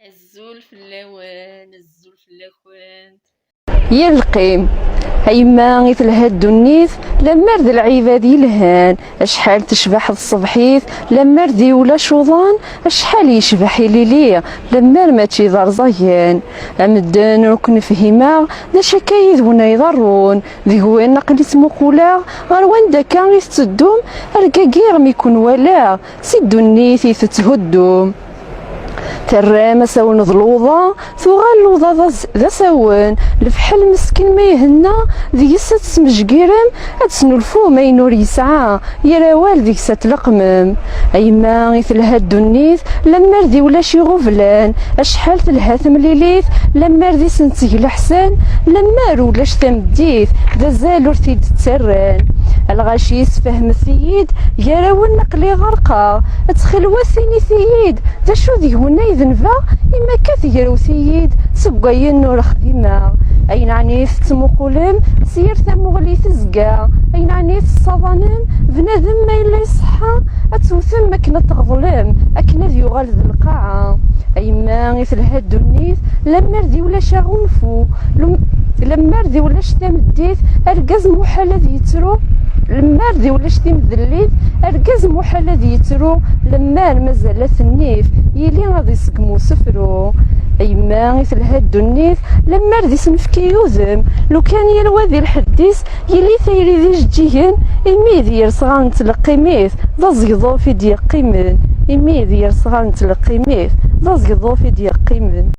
الزول في اللوان الزول في اللوان. يا القيم هيما غيث الهد النيث لما رد العباد يلهان اشحال تشبح الصبحيث لما ردي ولا شوضان اشحال يشبح ليلي لما ما تيضر زيان امدان وكن فهما ذا شكايد ونا يضرون ذي هو نقل اسمو قولا غير وين داكا غيث تدوم رقاقير ميكون ولا سدو النيث تتهدوم ترى مساون ظلوضة ثوغا اللوضة ذا ساون الفحل مسكين ما يهنا ذي سات سمجقيرم اتسنو الفو ما ينور يسعى يرى والديك سات لقمم ايما غيث الهد النيث لما ردي ولا شي غفلان اشحال تلهات مليليث لما ردي سنتي لحسان لما رولاش تمديث ذا زالور تيد تسران الغاشيس فهم الثيد يا راون نقلي غرقا اتخل وثيني ثيد ذا شو ذي هنا يذنفا إما كثير وثيد سقايا النور خديمة أين عنيف تمقلم سير ثمغلي تزقا أين عنيف الصضانم بنادم ما إلا يصحى أتوثم مكنة تغظلم أكنا ذي يغال ذي القاعة أيما غيث الهد النيث لما ردي ولا شاغنفو لما ردي ولا شتام الديث أرقاز محال ذي يترو لما ردي ولا شتي مذليت أرقاز محال ذي يترو لما مازال النيف يلي غادي يسقمو سفرو أيما غيث الهد النيث لما ردي سنفكي يوزم لو كان يلوى ذي الحديث يلي ثيري ذي جيهن إمي ذي يرصغان تلقي ميث ذا زيضو في دي قيمن إمي ذي يرصغان تلقي ميث ذا زيضو في دي قيمن.